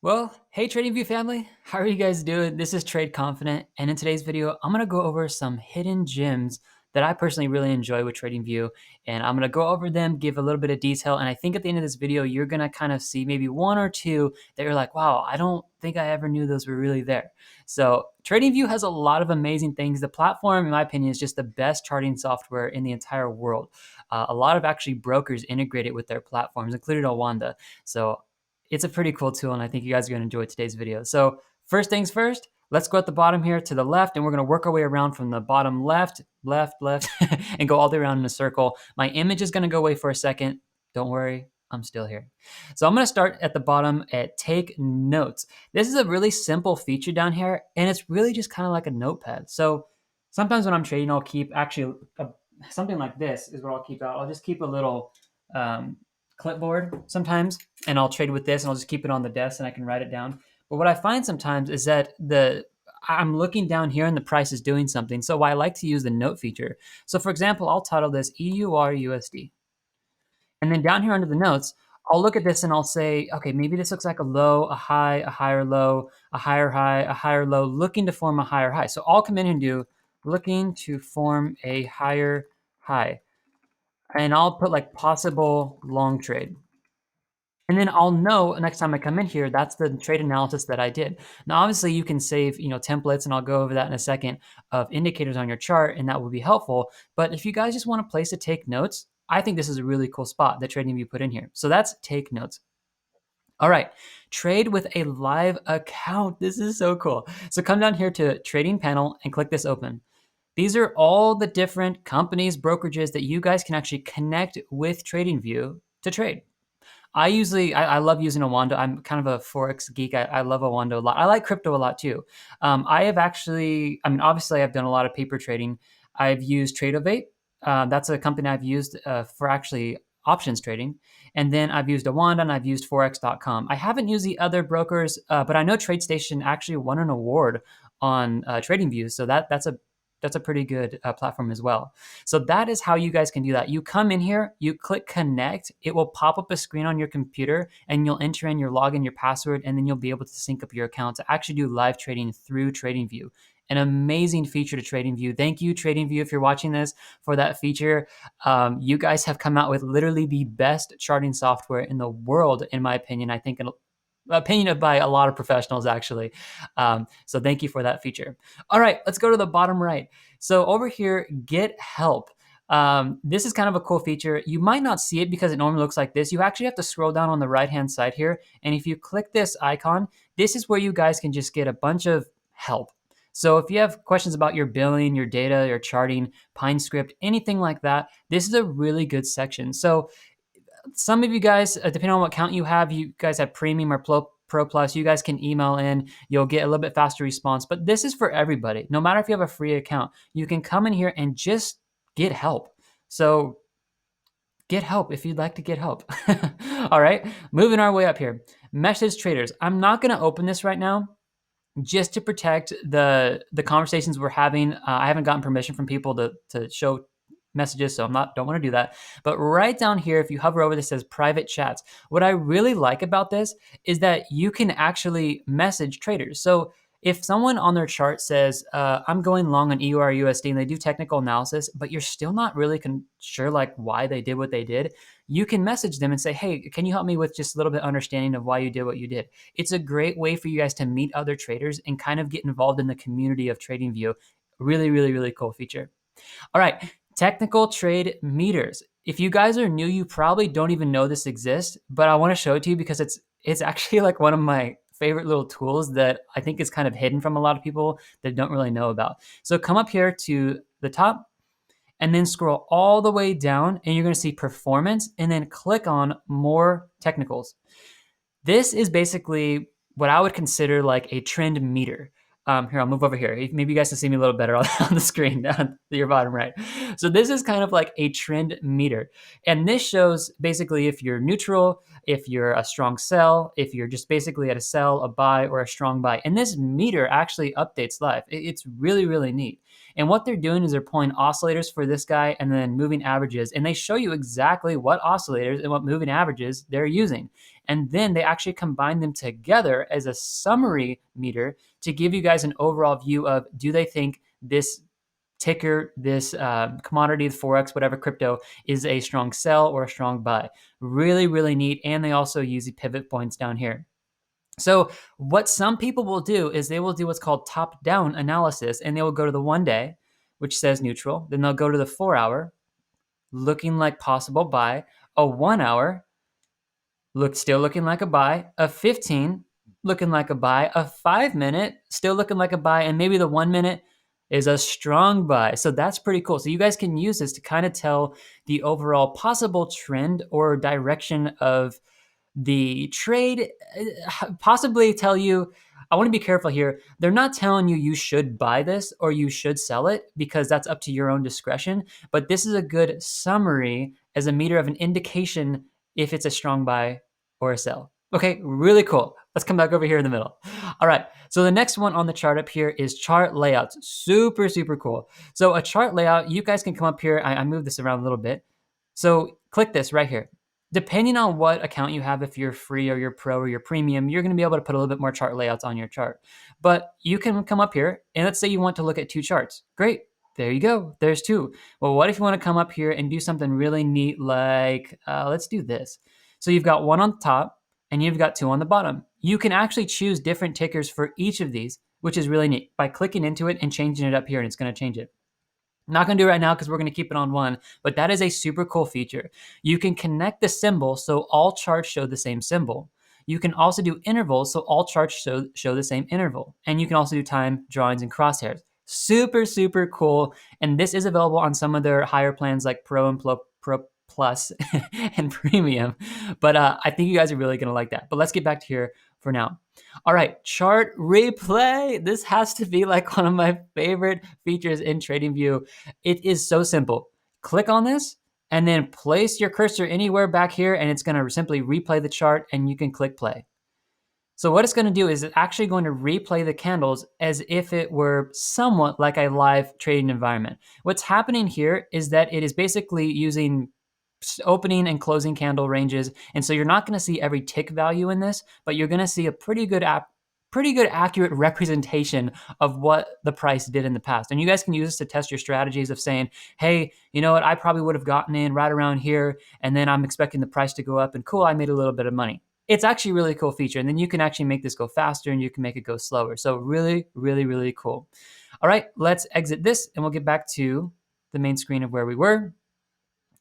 Well, hey TradingView family, how are you guys doing? This is Trade Confident, and in today's video, I'm gonna go over some hidden gems that I personally really enjoy with TradingView, and I'm gonna go over them, give a little bit of detail, and I think at the end of this video, you're gonna kind of see maybe one or two that you're like, wow, I don't think I ever knew those were really there. So TradingView has a lot of amazing things. The platform, in my opinion, is just the best charting software in the entire world. A lot of actually brokers integrate it with their platforms, including Owanda. So it's a pretty cool tool, and I think you guys are gonna enjoy today's video. So first things first, let's go at the bottom here to the left, and we're gonna work our way around from the bottom left, and go all the way around in a circle. My image is gonna go away for a second. Don't worry, I'm still here. So I'm gonna start at the bottom at take notes. This is a really simple feature down here, and it's really just kind of like a notepad. So sometimes when I'm trading, I'll keep something like this is what I'll keep out. I'll just keep a little clipboard sometimes, and I'll trade with this, and I'll just keep it on the desk, and I can write it down. But what I find sometimes is that I'm looking down here and the price is doing something. So I like to use the note feature. So for example, I'll title this EUR/USD. And then down here under the notes, I'll look at this and I'll say, okay, maybe this looks like a low, a high, a higher low, a higher low, looking to form a higher high. So I'll come in and do looking to form a higher high. And I'll put like possible long trade. And then I'll know next time I come in here, that's the trade analysis that I did. Now, obviously you can save, templates, and I'll go over that in a second, of indicators on your chart, and that will be helpful. But if you guys just want a place to take notes, I think this is a really cool spot that TradingView put in here. So that's take notes. All right, trade with a live account. This is so cool. So come down here to trading panel and click this open. These are all the different companies, brokerages that you guys can actually connect with TradingView to trade. I love using Owanda. I'm kind of a Forex geek. I love Owanda a lot. I like crypto a lot too. I have actually, obviously I've done a lot of paper trading. I've used Tradeovate. That's a company I've used for actually options trading. And then I've used Owanda and I've used Forex.com. I haven't used the other brokers, but I know TradeStation actually won an award on TradingView. So that's a pretty good platform as well. So that is how you guys can do that. You come in here, you click connect, it will pop up a screen on your computer, and you'll enter in your login, your password, and then you'll be able to sync up your account to actually do live trading through TradingView. An amazing feature to TradingView. Thank you, TradingView, if you're watching this, for that feature. You guys have come out with literally the best charting software in the world, in my opinion. I think opinion by a lot of professionals, actually. So thank you for that feature. All right, let's go to the bottom right. So over here, get help. This is kind of a cool feature. You might not see it because it normally looks like this. You actually have to scroll down on the right-hand side here. And if you click this icon, this is where you guys can just get a bunch of help. So if you have questions about your billing, your data, your charting, Pine script, anything like that, this is a really good section. So some of you guys, depending on what account you guys have Premium or Pro Plus, you guys can email in. You'll get a little bit faster response. But this is for everybody. No matter if you have a free account, you can come in here and just get help. So get help if you'd like to get help. All right, moving our way up here. Message traders. I'm not going to open this right now, just to protect the conversations we're having. I haven't gotten permission from people to show messages, so don't want to do that. But right down here, if you hover over this, says private chats. What I really like about this is that you can actually message traders. So if someone on their chart says, I'm going long on EUR/USD, and they do technical analysis, but you're still not really sure like why they did what they did, you can message them and say, hey, can you help me with just a little bit of understanding of why you did what you did? It's a great way for you guys to meet other traders and kind of get involved in the community of TradingView. Really, really, really cool feature. All right, technical trade meters. If you guys are new, you probably don't even know this exists, but I want to show it to you because it's actually like one of my favorite little tools that I think is kind of hidden from a lot of people that don't really know about. So come up here to the top and then scroll all the way down, and you're going to see performance, and then click on more technicals. This is basically what I would consider like a trend meter. Here, I'll move over here. Maybe you guys can see me a little better on the screen down to your bottom right. So this is kind of like a trend meter. And this shows basically if you're neutral, if you're a strong sell, if you're just basically at a sell, a buy, or a strong buy. And this meter actually updates live. It's really, really neat. And what they're doing is they're pulling oscillators for this guy and then moving averages. And they show you exactly what oscillators and what moving averages they're using. And then they actually combine them together as a summary meter to give you guys an overall view of, do they think this ticker, this commodity, the Forex, whatever crypto, is a strong sell or a strong buy. Really, really neat. And they also use the pivot points down here. So what some people will do is they will do what's called top-down analysis, and they will go to the 1 day, which says neutral. Then they'll go to the 4 hour, looking like possible buy. A 1 hour, still looking like a buy. A 15, looking like a buy. A 5 minute, still looking like a buy. And maybe the 1 minute is a strong buy. So that's pretty cool. So you guys can use this to kind of tell the overall possible trend or direction of the trade, possibly tell you, I want to be careful here. They're not telling you you should buy this or you should sell it, because that's up to your own discretion. But this is a good summary as a meter of an indication if it's a strong buy or a sell. Okay, really cool. Let's come back over here in the middle. All right, so the next one on the chart up here is chart layouts. Super, super cool. So a chart layout, you guys can come up here. I moved this around a little bit. So click this right here. Depending on what account you have, if you're free or you're pro or you're premium, you're going to be able to put a little bit more chart layouts on your chart. But you can come up here and let's say you want to look at 2 charts. Great. There you go. There's 2. Well, what if you want to come up here and do something really neat like, let's do this. So you've got 1 on top and you've got 2 on the bottom. You can actually choose different tickers for each of these, which is really neat, by clicking into it and changing it up here, and it's going to change it. I'm not going to do it right now because we're going to keep it on 1, but that is a super cool feature. You can connect the symbol so all charts show the same symbol. You can also do intervals so all charts show the same interval. And you can also do time, drawings, and crosshairs. Super, super cool. And this is available on some of their higher plans like Pro and Pro Plus and Premium. But I think you guys are really going to like that. But let's get back to here for now. All right, chart replay. This has to be like one of my favorite features in TradingView. It is so simple. Click on this and then place your cursor anywhere back here, and it's going to simply replay the chart, and you can click play. So what it's going to do is it's actually going to replay the candles as if it were somewhat like a live trading environment. What's happening here is that it is basically using opening and closing candle ranges. And so you're not going to see every tick value in this, but you're going to see a pretty good accurate representation of what the price did in the past. And you guys can use this to test your strategies of saying, hey, you know what, I probably would have gotten in right around here, and then I'm expecting the price to go up, and cool, I made a little bit of money. It's actually a really cool feature. And then you can actually make this go faster and you can make it go slower. So really, really, really cool. All right, let's exit this and we'll get back to the main screen of where we were.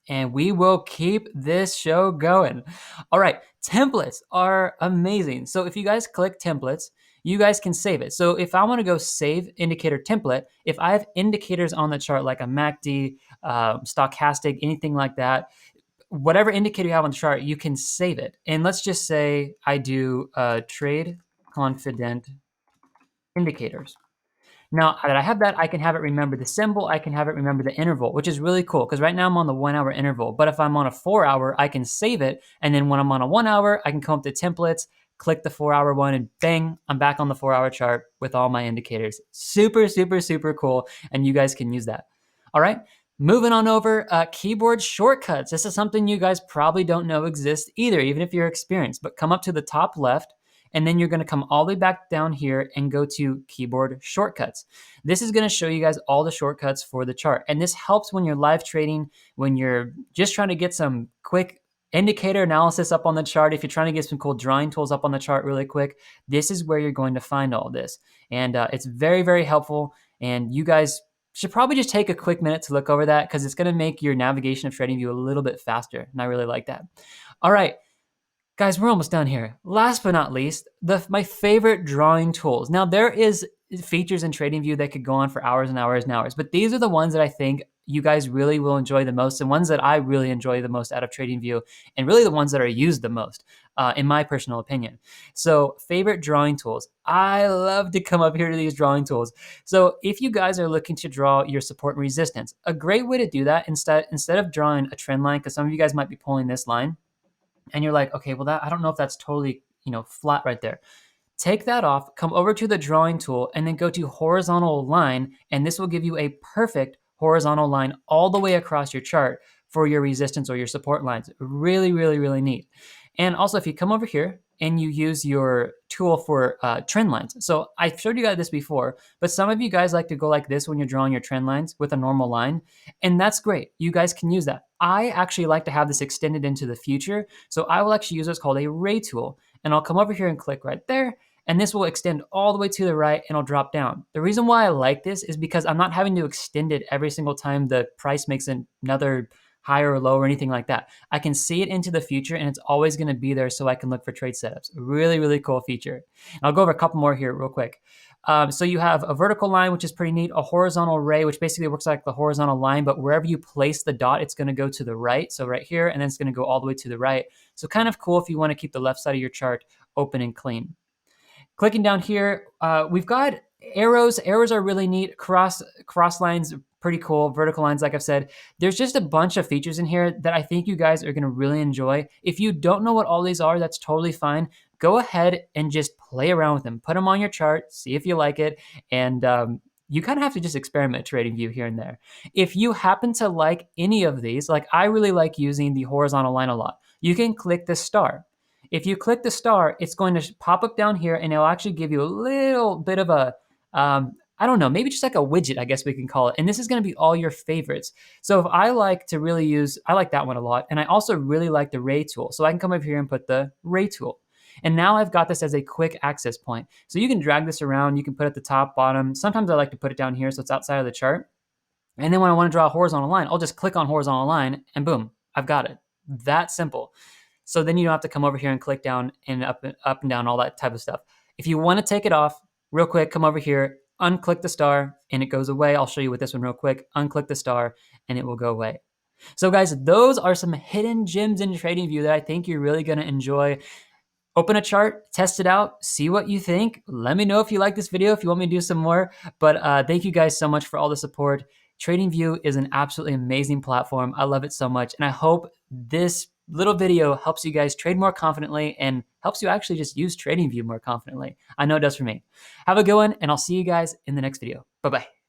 And we will keep this show going. All right, templates are amazing. So if you guys click templates, you guys can save it. So if I want to go save indicator template, if I have indicators on the chart like a MACD, stochastic, anything like that, whatever indicator you have on the chart, you can save it. And let's just say I do trade confident indicators. Now that I have that, I can have it remember the symbol, I can have it remember the interval, which is really cool because right now I'm on the 1 hour interval. But if I'm on a 4 hour, I can save it. And then when I'm on a 1 hour, I can come up to templates, click the 4 hour one, and bang, I'm back on the 4 hour chart with all my indicators. Super, super, super cool. And you guys can use that. All right. Moving on over, keyboard shortcuts. This is something you guys probably don't know exists either, even if you're experienced. But come up to the top left, and then you're going to come all the way back down here and go to keyboard shortcuts. This is going to show you guys all the shortcuts for the chart. And this helps when you're live trading, when you're just trying to get some quick indicator analysis up on the chart. If you're trying to get some cool drawing tools up on the chart really quick, this is where you're going to find all this. And it's very, very helpful. And you guys should probably just take a quick minute to look over that because it's going to make your navigation of TradingView a little bit faster. And I really like that. All right. Guys, we're almost done here. Last but not least, my favorite drawing tools. Now, there is features in TradingView that could go on for hours and hours and hours, but these are the ones that I think you guys really will enjoy the most and ones that I really enjoy the most out of TradingView and really the ones that are used the most, in my personal opinion. So favorite drawing tools. I love to come up here to these drawing tools. So if you guys are looking to draw your support and resistance, a great way to do that instead of drawing a trend line, because some of you guys might be pulling this line, and you're like, okay, well, I don't know if that's totally, flat right there. Take that off, come over to the drawing tool, and then go to horizontal line, and this will give you a perfect horizontal line all the way across your chart for your resistance or your support lines. Really, really, really neat. And also, if you come over here and you use your tool for trend lines. So I showed you guys this before, but some of you guys like to go like this when you're drawing your trend lines with a normal line, and that's great. You guys can use that. I actually like to have this extended into the future, so I will actually use what's called a ray tool, and I'll come over here and click right there, and this will extend all the way to the right and it'll drop down. The reason why I like this is because I'm not having to extend it every single time the price makes another high or low or anything like that. I can see it into the future and it's always gonna be there so I can look for trade setups. Really, really cool feature. And I'll go over a couple more here real quick. So you have a vertical line, which is pretty neat, a horizontal ray, which basically works like the horizontal line, but wherever you place the dot, it's gonna go to the right. So right here, and then it's gonna go all the way to the right. So kind of cool if you wanna keep the left side of your chart open and clean. Clicking down here, we've got arrows. Arrows are really neat. Cross lines, pretty cool. Vertical lines, like I've said. There's just a bunch of features in here that I think you guys are gonna really enjoy. If you don't know what all these are, that's totally fine. Go ahead and just play around with them. Put them on your chart, see if you like it, and you kind of have to just experiment TradingView here and there. If you happen to like any of these, like I really like using the horizontal line a lot, you can click the star. If you click the star, it's going to pop up down here and it'll actually give you a little bit of a, I don't know, maybe just like a widget, I guess we can call it. And this is going to be all your favorites. So if I like to really use, I like that one a lot. And I also really like the ray tool. So I can come over here and put the ray tool. And now I've got this as a quick access point. So you can drag this around. You can put it at the top, bottom. Sometimes I like to put it down here so it's outside of the chart. And then when I want to draw a horizontal line, I'll just click on horizontal line and boom, I've got it. That simple. So then you don't have to come over here and click down and up and down, all that type of stuff. If you want to take it off, real quick, come over here, unclick the star, and it goes away. I'll show you with this one real quick. Unclick the star, and it will go away. So guys, those are some hidden gems in TradingView that I think you're really going to enjoy. Open a chart, test it out, see what you think. Let me know if you like this video, if you want me to do some more. But thank you guys so much for all the support. TradingView is an absolutely amazing platform. I love it so much. And I hope this little video helps you guys trade more confidently and helps you actually just use TradingView more confidently. I know it does for me. Have a good one, and I'll see you guys in the next video. Bye-bye.